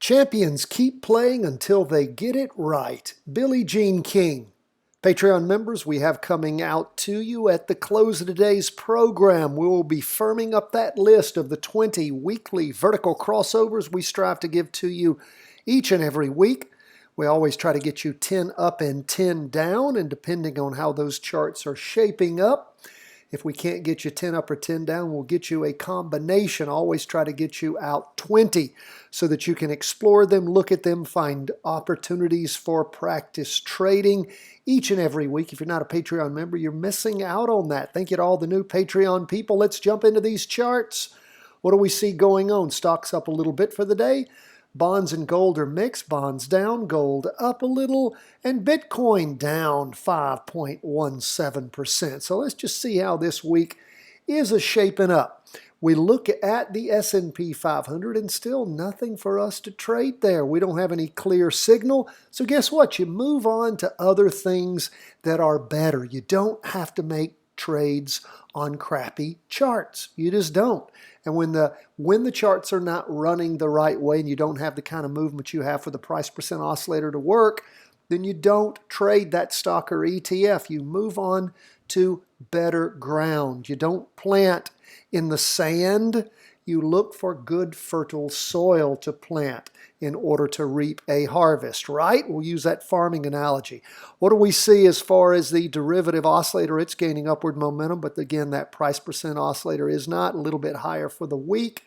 Champions keep playing until they get it right. Billie Jean King. Patreon members, we have coming out to you at the close of today's program. We will be firming up that list of the 20 weekly vertical crossovers we strive to give to you each and every week. We always try to get you 10 up and 10 down, and depending on how those charts are shaping up, if we can't get you 10 up or 10 down, we'll get you a combination. Always try to get you out 20 so that you can explore them, look at them, find opportunities for practice trading each and every week. If you're not a Patreon member, you're missing out on that. Thank you to all the new Patreon people. Let's jump into these charts. What do we see going on? Stocks up a little bit for the day. Bonds and gold are mixed. Bonds down, gold up a little, and Bitcoin down 5.17%. So let's just see how this week is shaping up. We look at the S&P 500 and still nothing for us to trade there. We don't have any clear signal. So guess what? You move on to other things that are better. You don't have to make trades on crappy charts. You just don't. And when the charts are not running the right way and you don't have the kind of movement you have for the price percent oscillator to work, then you don't trade that stock or ETF. You move on to better ground. You don't plant in the sand. You look for good fertile soil to plant in order to reap a harvest, right? We'll use that farming analogy. What do we see as far as the derivative oscillator? It's gaining upward momentum, but again, that price percent oscillator is not. A little bit higher for the week,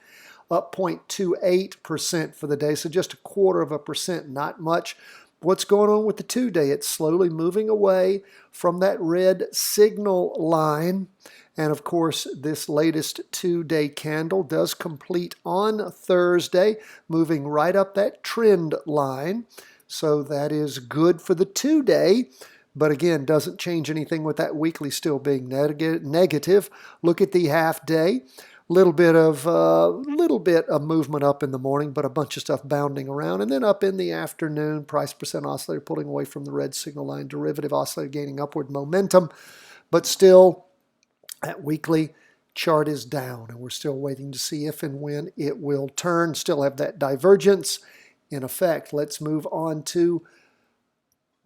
up 0.28% for the day, so just 0.25%, not much. What's going on with the 2-day? It's slowly moving away from that red signal line. And of course, this latest 2-day candle does complete on Thursday, moving right up that trend line. So that is good for the 2-day, but again, doesn't change anything with that weekly still being negative. Look at the half-day. Little bit of movement up in the morning, but a bunch of stuff bounding around. And then up in the afternoon, price percent oscillator pulling away from the red signal line, derivative oscillator gaining upward momentum, but still that weekly chart is down, and we're still waiting to see if and when it will turn. Still have that divergence in effect. Let's move on to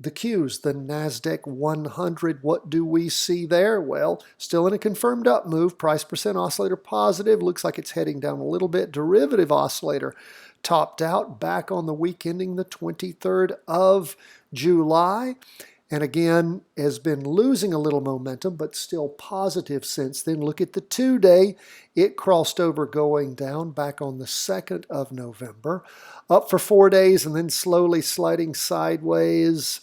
the Qs, the Nasdaq 100. What do we see there? Well, still in a confirmed up move. Price percent oscillator positive. Looks like it's heading down a little bit. Derivative oscillator topped out back on the week ending the 23rd of July. And again, has been losing a little momentum, but still positive since then. Look at the 2-day. It crossed over going down back on the 2nd of November. Up for 4 days and then slowly sliding sideways.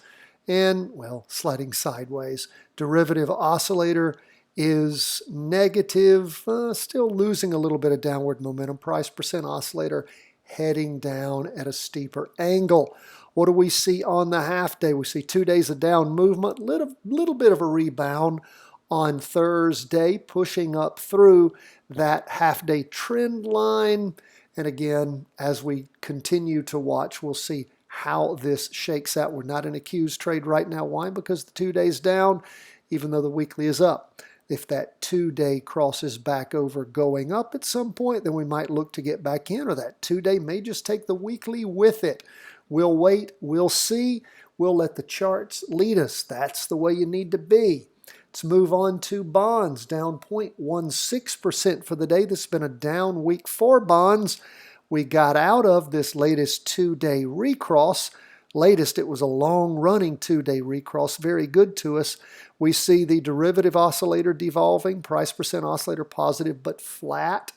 And, well, sliding sideways. Derivative oscillator is negative, still losing a little bit of downward momentum. Price percent oscillator heading down at a steeper angle. What do we see on the half day? We see 2 days of down movement, little bit of a rebound on Thursday, pushing up through that half day trend line. And again, as we continue to watch, we'll see how this shakes out. We're not in a Qs trade right now. Why? Because the 2 days down, even though the weekly is up. If that 2-day crosses back over going up at some point, then we might look to get back in, or that 2-day may just take the weekly with it. We'll wait, we'll see, we'll let the charts lead us. That's the way you need to be. Let's move on to bonds, down 0.16% for the day. This has been a down week for bonds. We got out of this latest 2-day recross. Latest, it was a long-running 2-day recross, very good to us. We see the derivative oscillator devolving, price percent oscillator positive but flat.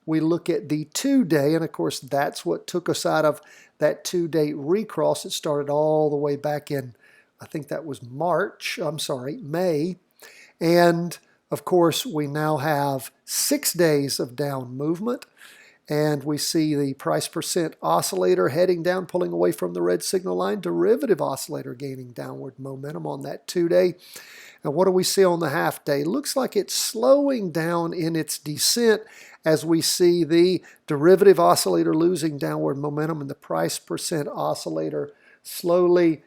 We look at the 2-day, and of course that's what took us out of that 2-day recross. It started all the way back in, I think that was May. And of course we now have 6 days of down movement. And we see the price percent oscillator heading down, pulling away from the red signal line. Derivative oscillator gaining downward momentum on that 2-day. And what do we see on the half day? Looks like it's slowing down in its descent as we see the derivative oscillator losing downward momentum and the price percent oscillator slowly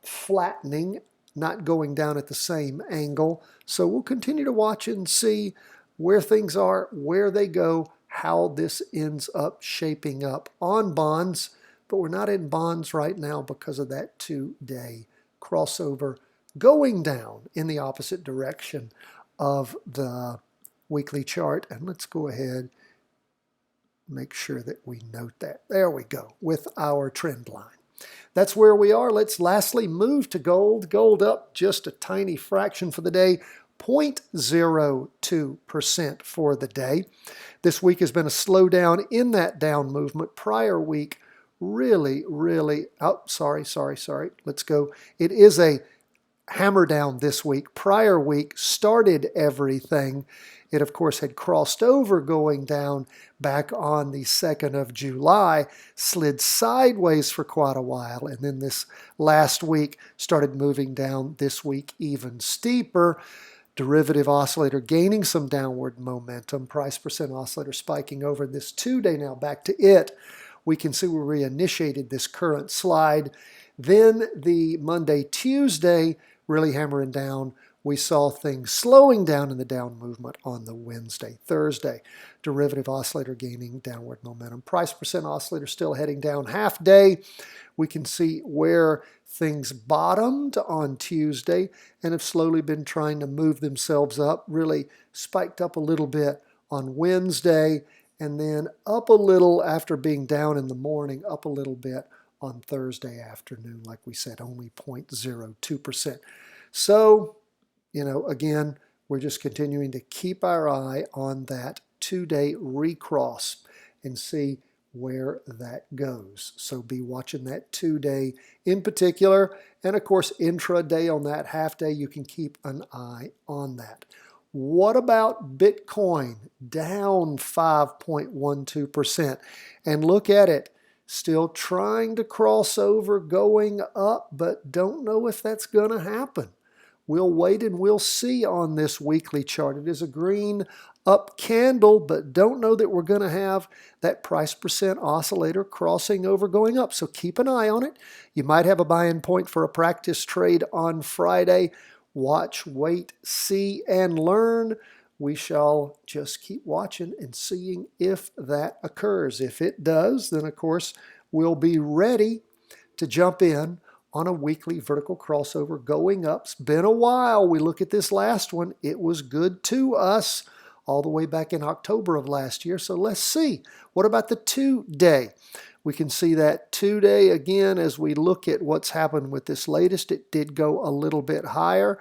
flattening, not going down at the same angle. So we'll continue to watch and see where things are, where they go, how this ends up shaping up on bonds. but we're not in bonds right now because of that 2-day crossover going down in the opposite direction of the weekly chart. And let's go ahead, make sure that we note that. There we go, with our trend line. That's where we are. Let's lastly move to gold. Gold up just a tiny fraction for the day, 0.02% for the day. This week has been a slowdown in that down movement. Prior week, really, let's go. It is a hammer down this week. Prior week started everything. It, of course, had crossed over going down back on the 2nd of July, slid sideways for quite a while, and then this last week started moving down this week even steeper. Derivative oscillator gaining some downward momentum. Price percent oscillator spiking over this 2-day now. Back to it. We can see where we initiated this current slide. Then the Monday, Tuesday, really hammering down. We saw things slowing down in the down movement on the Wednesday, Thursday. Derivative oscillator gaining downward momentum. Price percent oscillator still heading down half day. We can see where things bottomed on Tuesday and have slowly been trying to move themselves up. Really spiked up a little bit on Wednesday and then up a little after being down in the morning, up a little bit on Thursday afternoon. Like we said, only 0.02%. So, again, we're just continuing to keep our eye on that 2-day recross and see where that goes. So be watching that 2-day in particular. And of course, intraday on that half day, you can keep an eye on that. What about Bitcoin? Down 5.12%. And look at it. Still trying to cross over, going up, but don't know if that's going to happen. We'll wait and we'll see on this weekly chart. It is a green up candle, but don't know that we're going to have that price percent oscillator crossing over going up. So keep an eye on it. You might have a buy-in point for a practice trade on Friday. Watch, wait, see, and learn. We shall just keep watching and seeing if that occurs. If it does, then of course we'll be ready to jump in on a weekly vertical crossover going up. It's been a while. We look at this last one. It was good to us all the way back in October of last year. So let's see. What about the 2-day? We can see that 2-day again as we look at what's happened with this latest. It did go a little bit higher.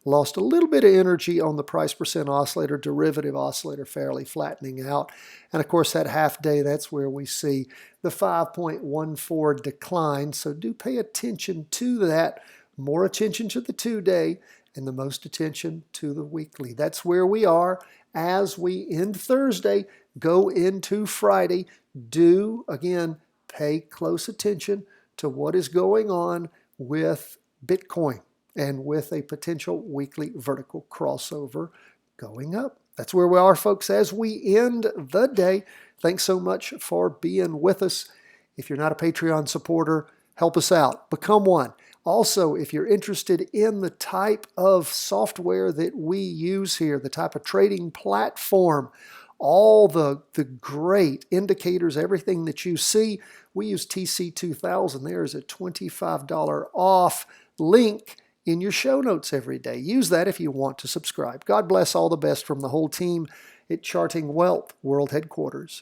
Lost a little bit of energy on the price percent oscillator, derivative oscillator fairly flattening out. And of course that half day, that's where we see the 5.14 decline. So do pay attention to that. More attention to the 2-day and the most attention to the weekly. That's where we are as we end Thursday, go into Friday. Do, again, pay close attention to what is going on with Bitcoin and with a potential weekly vertical crossover going up. That's where we are, folks, as we end the day. Thanks so much for being with us. If you're not a Patreon supporter, help us out. Become one. Also, if you're interested in the type of software that we use here, the type of trading platform, all the great indicators, everything that you see, we use TC2000. There is a $25 off link in your show notes every day. Use that if you want to subscribe. God bless, all the best from the whole team at Charting Wealth World Headquarters.